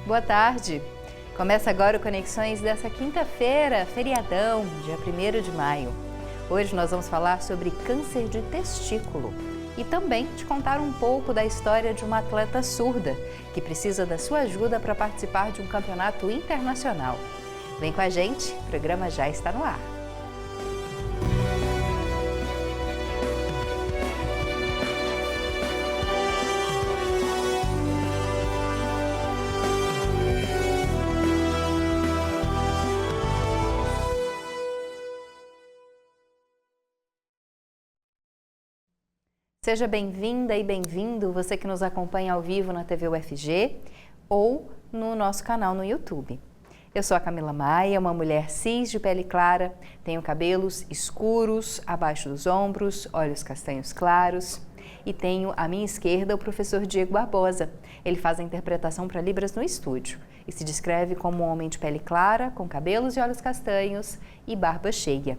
Boa tarde! Começa agora o Conexões dessa quinta-feira, feriadão, dia 1º de maio. Hoje nós vamos falar sobre câncer de testículo e também te contar um pouco da história de uma atleta surda que precisa da sua ajuda para participar de um campeonato internacional. Vem com a gente, o programa já está no ar. Seja bem-vinda e bem-vindo, você que nos acompanha ao vivo na TV UFG ou no nosso canal no YouTube. Eu sou a Camila Maia, uma mulher cis de pele clara, tenho cabelos escuros, abaixo dos ombros, olhos castanhos claros e tenho à minha esquerda o professor Diego Barbosa. Ele faz a interpretação para Libras no estúdio e se descreve como um homem de pele clara, com cabelos e olhos castanhos e barba cheia.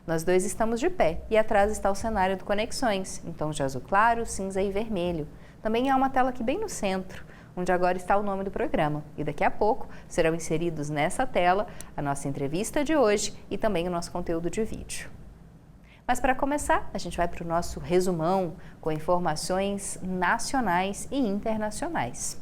Nós dois estamos de pé e atrás está o cenário do Conexões, em tons de azul claro, cinza e vermelho. Também há uma tela aqui bem no centro, onde agora está o nome do programa. E daqui a pouco serão inseridos nessa tela a nossa entrevista de hoje e também o nosso conteúdo de vídeo. Mas para começar, a gente vai para o nosso resumão com informações nacionais e internacionais.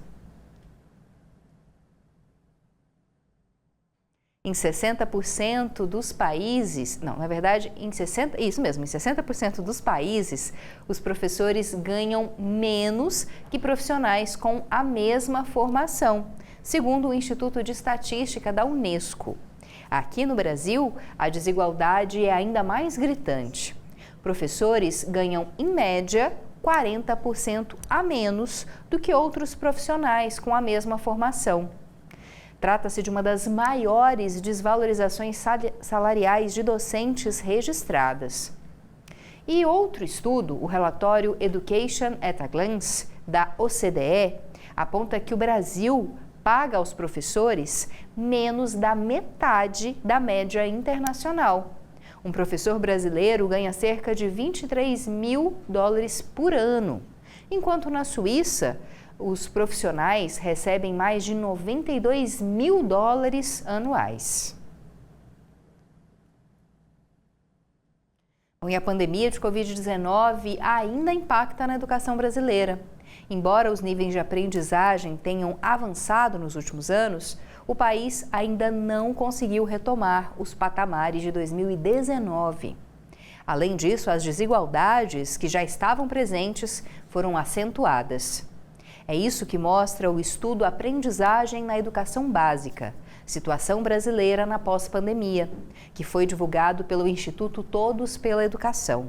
Em 60% dos países, em 60% dos países, os professores ganham menos que profissionais com a mesma formação, segundo o Instituto de Estatística da Unesco. Aqui no Brasil, a desigualdade é ainda mais gritante. Professores ganham, em média, 40% a menos do que outros profissionais com a mesma formação. Trata-se de uma das maiores desvalorizações salariais de docentes registradas. E outro estudo, o relatório Education at a Glance, da OCDE, aponta que o Brasil paga aos professores menos da metade da média internacional. Um professor brasileiro ganha cerca de $23 mil por ano, enquanto na Suíça, os profissionais recebem mais de $92 mil anuais. E a pandemia de Covid-19 ainda impacta na educação brasileira. Embora os níveis de aprendizagem tenham avançado nos últimos anos, o país ainda não conseguiu retomar os patamares de 2019. Além disso, as desigualdades que já estavam presentes foram acentuadas. É isso que mostra o estudo Aprendizagem na Educação Básica, Situação Brasileira na Pós-Pandemia, que foi divulgado pelo Instituto Todos pela Educação.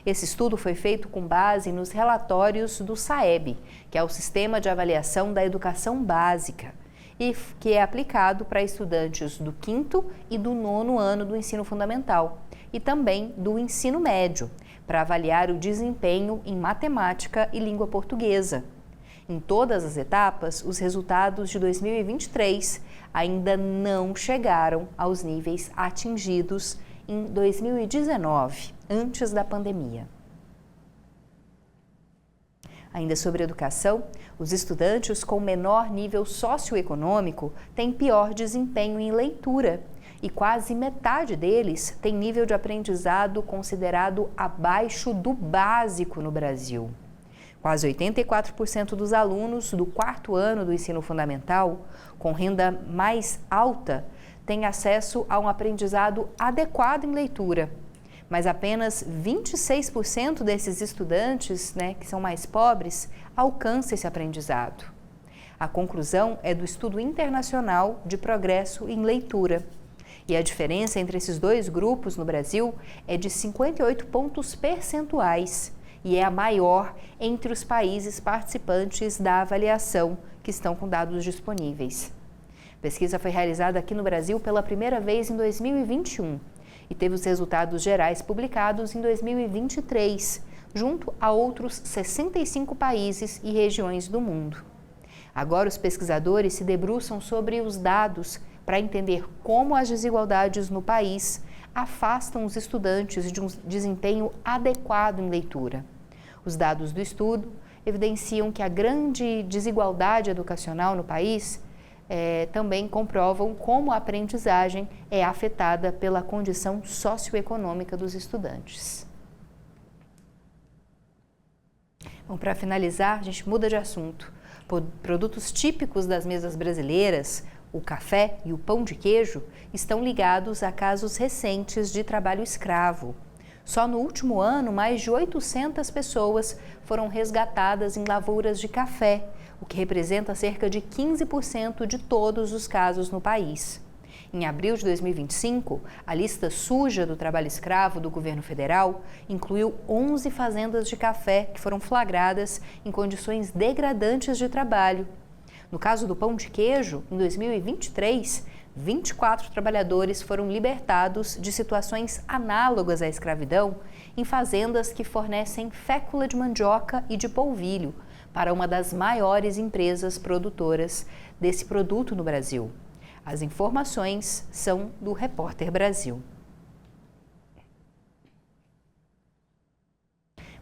Esse estudo foi feito com base nos relatórios do SAEB, que é o Sistema de Avaliação da Educação Básica, e que é aplicado para estudantes do 5º e do 9º ano do ensino fundamental, e também do ensino médio, para avaliar o desempenho em matemática e língua portuguesa. Em todas as etapas, os resultados de 2023 ainda não chegaram aos níveis atingidos em 2019, antes da pandemia. Ainda sobre educação, os estudantes com menor nível socioeconômico têm pior desempenho em leitura e quase metade deles tem nível de aprendizado considerado abaixo do básico no Brasil. Quase 84% dos alunos do 4º ano do ensino fundamental, com renda mais alta, têm acesso a um aprendizado adequado em leitura. Mas apenas 26% desses estudantes, que são mais pobres, alcançam esse aprendizado. A conclusão é do Estudo Internacional de Progresso em Leitura. E a diferença entre esses dois grupos no Brasil é de 58 pontos percentuais. E é a maior entre os países participantes da avaliação, que estão com dados disponíveis. A pesquisa foi realizada aqui no Brasil pela primeira vez em 2021 e teve os resultados gerais publicados em 2023, junto a outros 65 países e regiões do mundo. Agora os pesquisadores se debruçam sobre os dados para entender como as desigualdades no país afastam os estudantes de um desempenho adequado em leitura. Os dados do estudo evidenciam que a grande desigualdade educacional no país também comprovam como a aprendizagem é afetada pela condição socioeconômica dos estudantes. Bom, para finalizar, a gente muda de assunto. Produtos típicos das mesas brasileiras, o café e o pão de queijo, estão ligados a casos recentes de trabalho escravo. Só no último ano, mais de 800 pessoas foram resgatadas em lavouras de café, o que representa cerca de 15% de todos os casos no país. Em abril de 2025, a lista suja do trabalho escravo do governo federal incluiu 11 fazendas de café que foram flagradas em condições degradantes de trabalho. No caso do pão de queijo, em 2023, 24 trabalhadores foram libertados de situações análogas à escravidão em fazendas que fornecem fécula de mandioca e de polvilho para uma das maiores empresas produtoras desse produto no Brasil. As informações são do Repórter Brasil.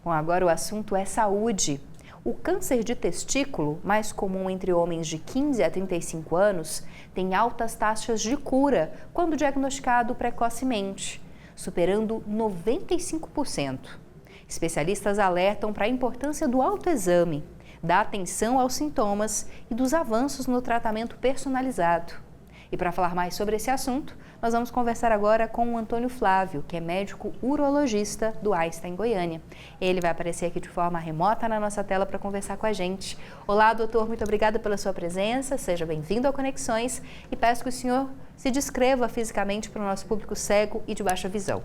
Bom, agora o assunto é saúde. O câncer de testículo, mais comum entre homens de 15 a 35 anos, tem altas taxas de cura quando diagnosticado precocemente, superando 95%. Especialistas alertam para a importância do autoexame, da atenção aos sintomas e dos avanços no tratamento personalizado. E para falar mais sobre esse assunto, nós vamos conversar agora com o Antônio Flávio, que é médico urologista do Einstein Goiânia. Ele vai aparecer aqui de forma remota na nossa tela para conversar com a gente. Olá, doutor, muito obrigada pela sua presença, seja bem-vindo ao Conexões e peço que o senhor se descreva fisicamente para o nosso público cego e de baixa visão.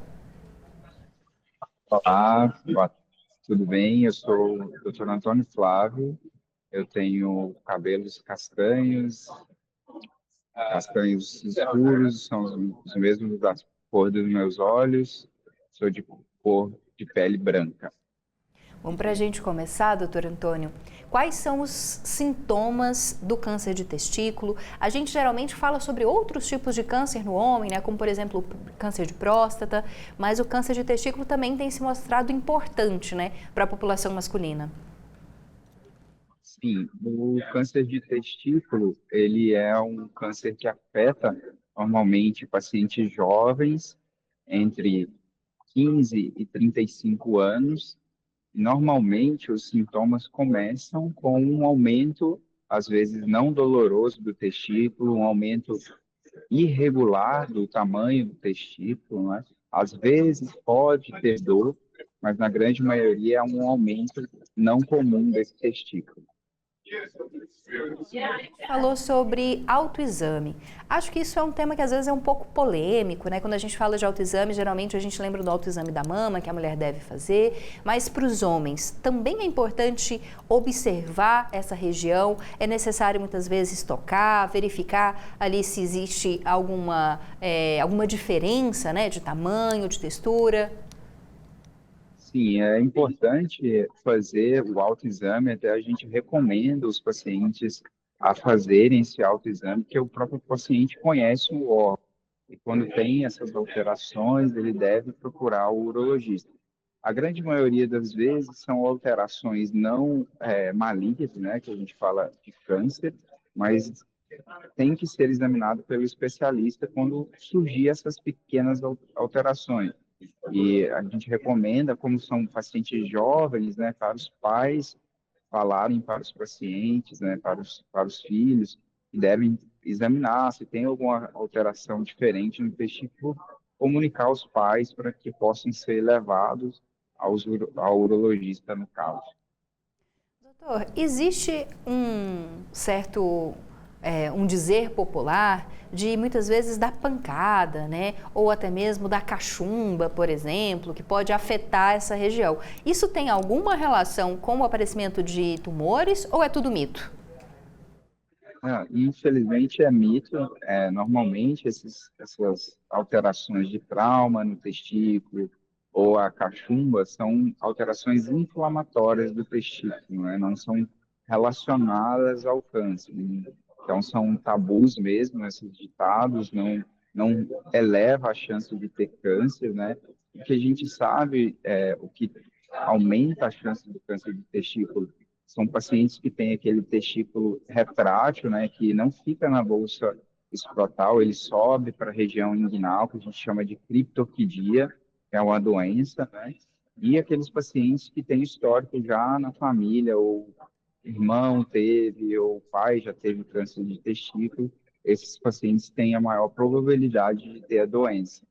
Olá, tudo bem? Eu sou o Dr. Antônio Flávio, eu tenho cabelos castanhos escuros, são os mesmos da cor dos meus olhos, sou de cor de pele branca. Bom, para a gente começar, doutor Antônio, quais são os sintomas do câncer de testículo? A gente geralmente fala sobre outros tipos de câncer no homem, né, como por exemplo o câncer de próstata, mas o câncer de testículo também tem se mostrado importante, né, para a população masculina. Sim, o câncer de testículo, ele é um câncer que afeta normalmente pacientes jovens entre 15 e 35 anos. Normalmente, os sintomas começam com um aumento, às vezes não doloroso do testículo, um aumento irregular do tamanho do testículo, né? Às vezes pode ter dor, mas na grande maioria é um aumento não comum desse testículo. Falou sobre autoexame. Acho que isso é um tema que às vezes é um pouco polêmico, né? Quando a gente fala de autoexame, geralmente a gente lembra do autoexame da mama, que a mulher deve fazer, mas para os homens também é importante observar essa região, é necessário muitas vezes tocar, verificar ali se existe alguma diferença, né, de tamanho, de textura. Sim, é importante fazer o autoexame, até a gente recomenda os pacientes a fazerem esse autoexame, porque o próprio paciente conhece o órgão. E quando tem essas alterações, ele deve procurar o urologista. A grande maioria das vezes são alterações não malignas, né, que a gente fala de câncer, mas tem que ser examinado pelo especialista quando surgir essas pequenas alterações. E a gente recomenda, como são pacientes jovens, né, para os pais falarem para os pacientes, né, para os filhos, que devem examinar se tem alguma alteração diferente no testículo, comunicar aos pais para que possam ser levados ao urologista, no caso. Doutor, existe um certo um dizer popular de muitas vezes da pancada, né? Ou até mesmo da cachumba, por exemplo, que pode afetar essa região. Isso tem alguma relação com o aparecimento de tumores ou é tudo mito? Infelizmente é mito. Normalmente essas alterações de trauma no testículo ou a cachumba são alterações inflamatórias do testículo, né? Não são relacionadas ao câncer. Então são tabus mesmo, esses ditados, não eleva a chance de ter câncer, né? O que a gente sabe, o que aumenta a chance do câncer de testículo são pacientes que têm aquele testículo retrátil, né, que não fica na bolsa escrotal, ele sobe para a região inguinal, que a gente chama de criptorquidia, que é uma doença, né? E aqueles pacientes que têm histórico já na família, ou irmão teve, ou pai já teve câncer de testículo, esses pacientes têm a maior probabilidade de ter a doença.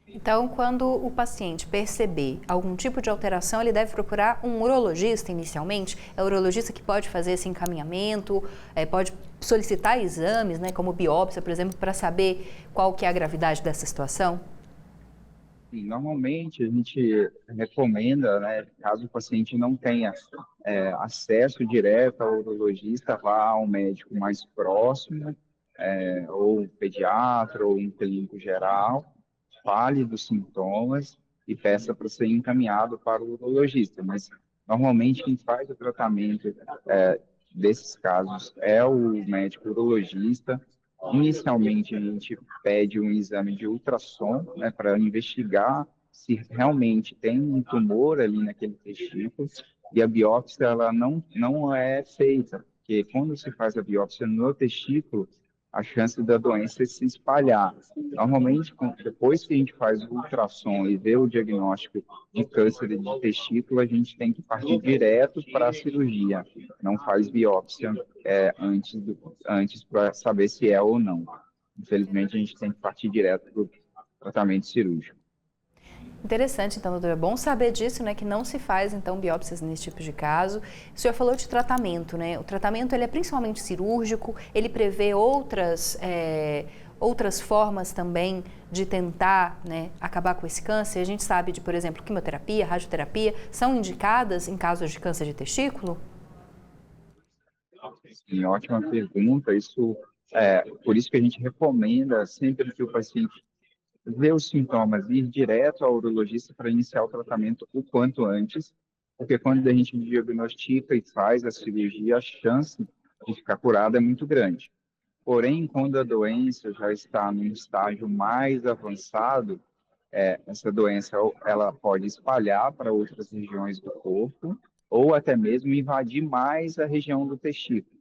Então, quando o paciente perceber algum tipo de alteração, ele deve procurar um urologista inicialmente. É o urologista que pode fazer esse encaminhamento, pode solicitar exames, né, como biópsia, por exemplo, para saber qual que é a gravidade dessa situação? E, normalmente, a gente recomenda, né, caso o paciente não tenha acesso direto ao urologista, vá ao médico mais próximo, ou um pediatra, ou um clínico geral, fale dos sintomas e peça para ser encaminhado para o urologista. Mas, normalmente, quem faz o tratamento desses casos é o médico urologista. Inicialmente, a gente pede um exame de ultrassom, né, para investigar se realmente tem um tumor ali naquele testículo, e a biópsia ela não é feita, porque quando se faz a biópsia no testículo, a chance da doença se espalhar. Normalmente, depois que a gente faz o ultrassom e vê o diagnóstico de câncer de testículo, a gente tem que partir direto para a cirurgia, não faz biópsia antes para saber se é ou não. Infelizmente, a gente tem que partir direto para o tratamento cirúrgico. Interessante, então, doutor. É bom saber disso, né, que não se faz, então, biópsias nesse tipo de caso. O senhor falou de tratamento, né? O tratamento, ele é principalmente cirúrgico, ele prevê outras formas também de tentar, né, acabar com esse câncer. A gente sabe de, por exemplo, quimioterapia, radioterapia, são indicadas em casos de câncer de testículo? Sim, ótima pergunta. Por isso que a gente recomenda sempre que o paciente vê os sintomas, ir direto ao urologista para iniciar o tratamento o quanto antes, porque quando a gente diagnostica e faz a cirurgia, a chance de ficar curado é muito grande. Porém, quando a doença já está num estágio mais avançado, essa doença ela pode espalhar para outras regiões do corpo ou até mesmo invadir mais a região do testículo.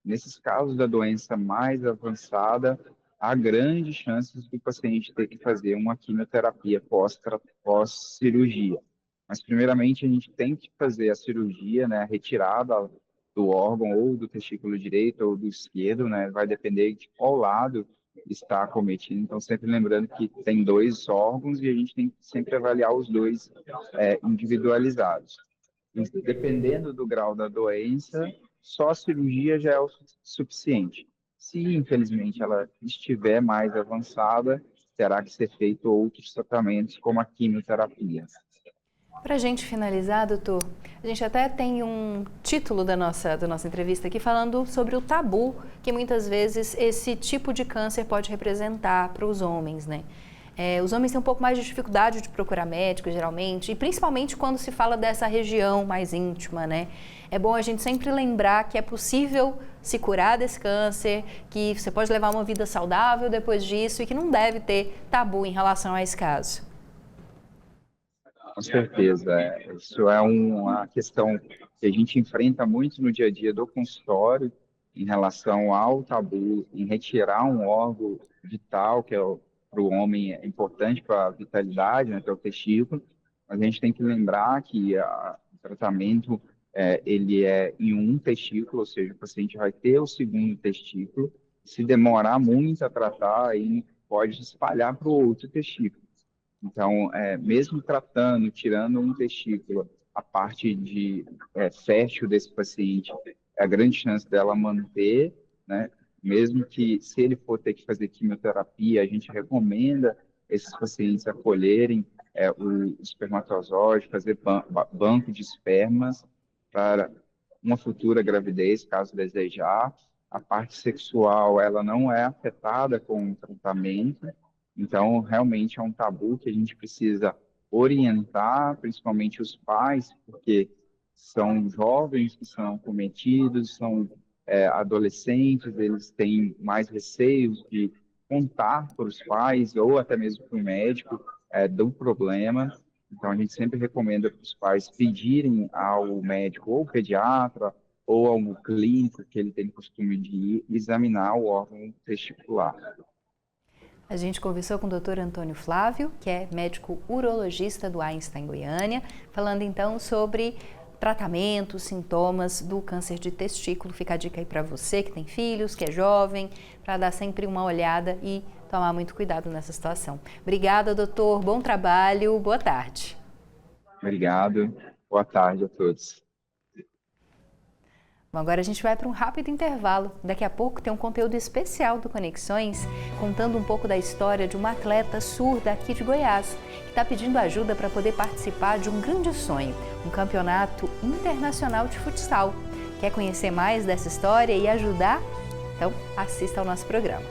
Nesses casos da doença mais avançada, há grandes chances do paciente ter que fazer uma quimioterapia pós-cirurgia. Mas, primeiramente, a gente tem que fazer a cirurgia, né, a retirada do órgão, ou do testículo direito ou do esquerdo, né, vai depender de qual lado está acometido. Então, sempre lembrando que tem dois órgãos e a gente tem que sempre avaliar os dois individualizados. E, dependendo do grau da doença, só a cirurgia já é o suficiente. Se, infelizmente, ela estiver mais avançada, terá que ser feito outros tratamentos, como a quimioterapia. Para a gente finalizar, doutor, a gente até tem um título da nossa entrevista aqui falando sobre o tabu que muitas vezes esse tipo de câncer pode representar para os homens, né? Os homens têm um pouco mais de dificuldade de procurar médico, geralmente, e principalmente quando se fala dessa região mais íntima, né? É bom a gente sempre lembrar que é possível se curar desse câncer, que você pode levar uma vida saudável depois disso e que não deve ter tabu em relação a esse caso. Com certeza. Isso é uma questão que a gente enfrenta muito no dia a dia do consultório, em relação ao tabu, em retirar um órgão vital, que para o homem é importante para a vitalidade, né, que é o testículo. Mas a gente tem que lembrar que o tratamento ele é em um testículo, ou seja, o paciente vai ter o segundo testículo. Se demorar muito a tratar, aí pode espalhar para o outro testículo. Então, mesmo tratando, tirando um testículo, a parte de fértil desse paciente, é a grande chance dela manter, né? Mesmo que, se ele for ter que fazer quimioterapia, a gente recomenda esses pacientes acolherem o espermatozoide, fazer banco de espermas para uma futura gravidez, caso desejar. A parte sexual, ela não é afetada com o tratamento, então, realmente é um tabu que a gente precisa orientar, principalmente os pais, porque são jovens que são cometidos, são adolescentes, eles têm mais receios de contar para os pais ou até mesmo para o médico do problema. Então, a gente sempre recomenda para os pais pedirem ao médico, ou pediatra, ou ao clínico que ele tem costume de ir, examinar o órgão testicular. A gente conversou com o Dr. Antônio Flávio, que é médico urologista do Einstein Goiânia, falando então sobre tratamentos, sintomas do câncer de testículo. Fica a dica aí para você que tem filhos, que é jovem, para dar sempre uma olhada e tomar muito cuidado nessa situação. Obrigada, doutor. Bom trabalho. Boa tarde. Obrigado. Boa tarde a todos. Bom, agora a gente vai para um rápido intervalo. Daqui a pouco tem um conteúdo especial do Conexões, contando um pouco da história de uma atleta surda aqui de Goiás, que está pedindo ajuda para poder participar de um grande sonho, um campeonato internacional de futsal. Quer conhecer mais dessa história e ajudar? Então assista ao nosso programa.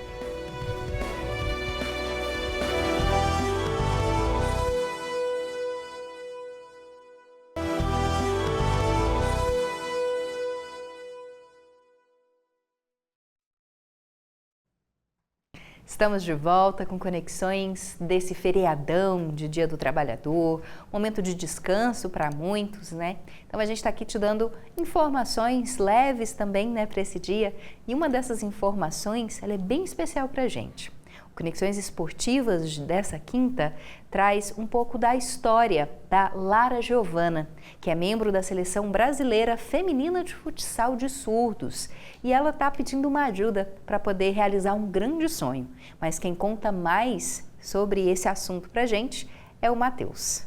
Estamos de volta com conexões desse feriadão de Dia do Trabalhador, momento de descanso para muitos, né? Então a gente está aqui te dando informações leves também, né, para esse dia. E uma dessas informações, ela é bem especial para a gente. Conexões Esportivas dessa quinta traz um pouco da história da Lara Giovana, que é membro da Seleção Brasileira Feminina de Futsal de Surdos. E ela está pedindo uma ajuda para poder realizar um grande sonho. Mas quem conta mais sobre esse assunto para a gente é o Matheus.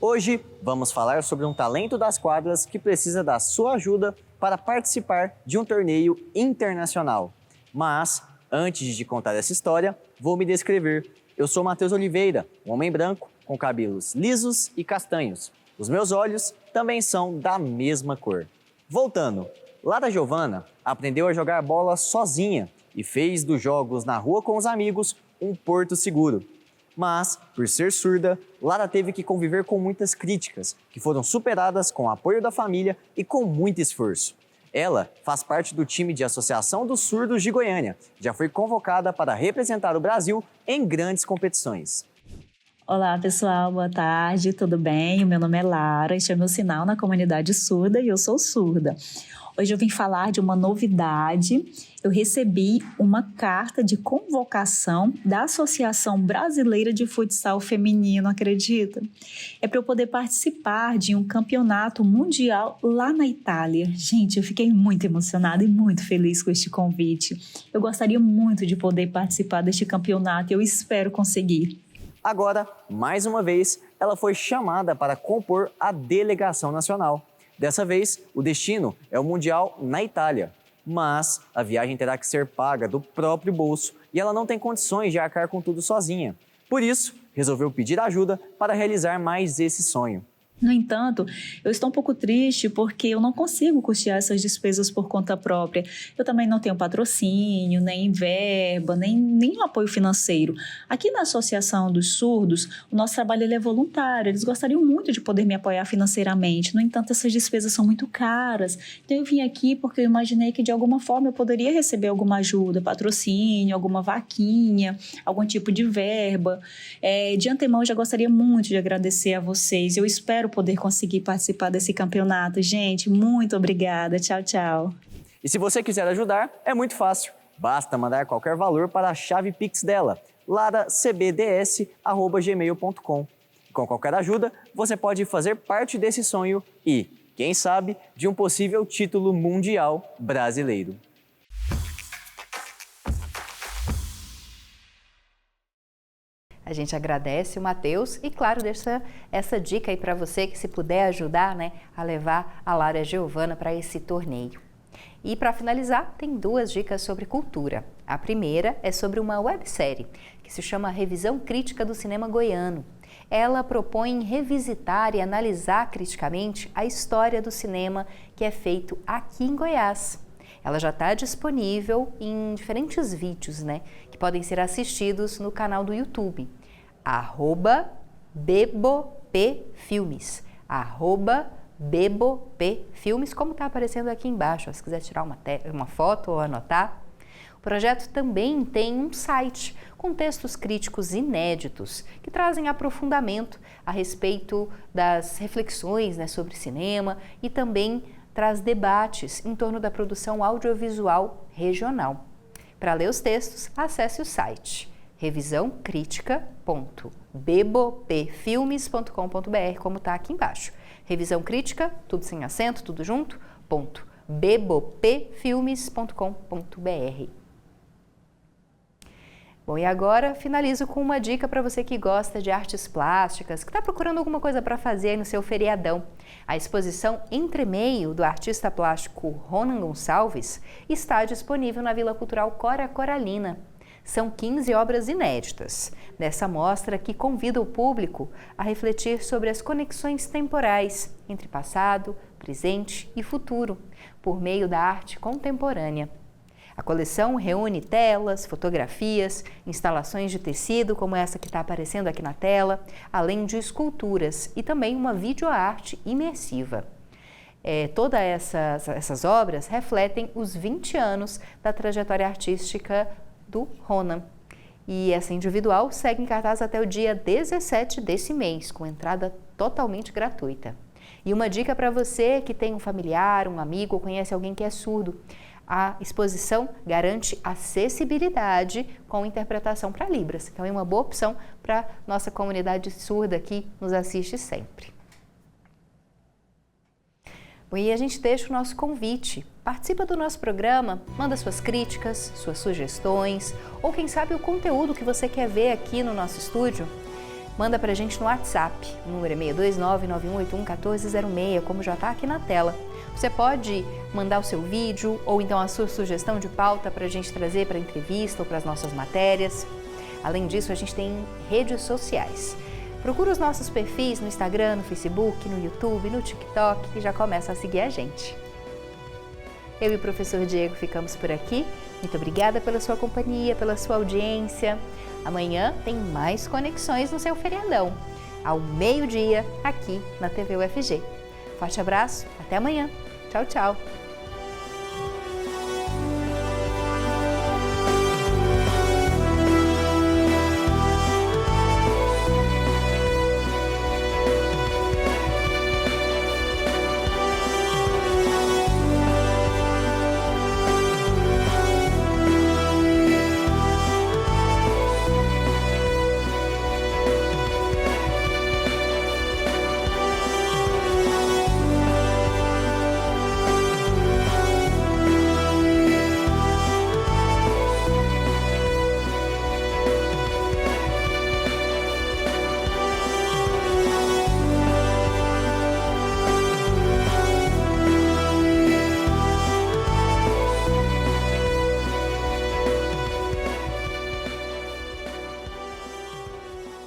Hoje vamos falar sobre um talento das quadras que precisa da sua ajuda para participar de um torneio internacional. Mas, antes de contar essa história, vou me descrever. Eu sou Matheus Oliveira, um homem branco com cabelos lisos e castanhos. Os meus olhos também são da mesma cor. Voltando, Lara Giovana aprendeu a jogar bola sozinha e fez dos jogos na rua com os amigos um porto seguro. Mas, por ser surda, Lara teve que conviver com muitas críticas, que foram superadas com o apoio da família e com muito esforço. Ela faz parte do time de Associação dos Surdos de Goiânia, já foi convocada para representar o Brasil em grandes competições. Olá pessoal, boa tarde, tudo bem? O meu nome é Lara, este é meu sinal na comunidade surda e eu sou surda. Hoje eu vim falar de uma novidade. Eu recebi uma carta de convocação da Associação Brasileira de Futsal Feminino, acredita? É para eu poder participar de um campeonato mundial lá na Itália. Gente, eu fiquei muito emocionada e muito feliz com este convite. Eu gostaria muito de poder participar deste campeonato e eu espero conseguir. Agora, mais uma vez, ela foi chamada para compor a delegação nacional. Dessa vez, o destino é o Mundial na Itália, mas a viagem terá que ser paga do próprio bolso e ela não tem condições de arcar com tudo sozinha. Por isso, resolveu pedir ajuda para realizar mais esse sonho. No entanto, eu estou um pouco triste porque eu não consigo custear essas despesas por conta própria. Eu também não tenho patrocínio, nem verba, nem apoio financeiro. Aqui na Associação dos Surdos, o nosso trabalho ele é voluntário. Eles gostariam muito de poder me apoiar financeiramente. No entanto, essas despesas são muito caras. Então, eu vim aqui porque eu imaginei que, de alguma forma, eu poderia receber alguma ajuda, patrocínio, alguma vaquinha, algum tipo de verba. De antemão, eu já gostaria muito de agradecer a vocês. Eu espero poder conseguir participar desse campeonato. Gente, muito obrigada. Tchau, tchau. E se você quiser ajudar, é muito fácil. Basta mandar qualquer valor para a chave Pix dela, laracbds@gmail.com. Com qualquer ajuda, você pode fazer parte desse sonho e, quem sabe, de um possível título mundial brasileiro. A gente agradece o Matheus e, claro, deixa essa dica aí para você que, se puder ajudar, né, a levar a Lara Giovana para esse torneio. E para finalizar, tem duas dicas sobre cultura. A primeira é sobre uma websérie que se chama Revisão Crítica do Cinema Goiano. Ela propõe revisitar e analisar criticamente a história do cinema que é feito aqui em Goiás. Ela já está disponível em diferentes vídeos, né, que podem ser assistidos no canal do YouTube. @BeboPFilmes. @BeboPFilmes, como está aparecendo aqui embaixo. Se quiser tirar uma foto ou anotar. O projeto também tem um site com textos críticos inéditos que trazem aprofundamento a respeito das reflexões, sobre cinema e também traz debates em torno da produção audiovisual regional. Para ler os textos, acesse o site revisãocritica.bebopfilmes.com.br, como está aqui embaixo. Revisão crítica, tudo sem acento, tudo junto, .bebopfilmes.com.br. Bom, e agora finalizo com uma dica para você que gosta de artes plásticas, que está procurando alguma coisa para fazer aí no seu feriadão. A exposição Entremeio, do artista plástico Ronan Gonçalves, está disponível na Vila Cultural Cora Coralina. São 15 obras inéditas dessa mostra que convida o público a refletir sobre as conexões temporais entre passado, presente e futuro, por meio da arte contemporânea. A coleção reúne telas, fotografias, instalações de tecido, como essa que está aparecendo aqui na tela, além de esculturas e também uma videoarte imersiva. Todas essas obras refletem os 20 anos da trajetória artística do Ronan. E essa individual segue em cartaz até o dia 17 desse mês, com entrada totalmente gratuita. E uma dica para você que tem um familiar, um amigo ou conhece alguém que é surdo: a exposição garante acessibilidade com interpretação para Libras. Então é uma boa opção para nossa comunidade surda que nos assiste sempre. Bom, e a gente deixa o nosso convite. Participa do nosso programa, manda suas críticas, suas sugestões ou quem sabe o conteúdo que você quer ver aqui no nosso estúdio. Manda para a gente no WhatsApp, o número é 629-9181-1406, como já está aqui na tela. Você pode mandar o seu vídeo ou então a sua sugestão de pauta para a gente trazer para a entrevista ou para as nossas matérias. Além disso, a gente tem redes sociais. Procura os nossos perfis no Instagram, no Facebook, no YouTube, no TikTok e já começa a seguir a gente. Eu e o professor Diego ficamos por aqui. Muito obrigada pela sua companhia, pela sua audiência. Amanhã tem mais conexões no seu feriadão, ao meio-dia, aqui na TV UFG. Forte abraço, até amanhã. Tchau, tchau.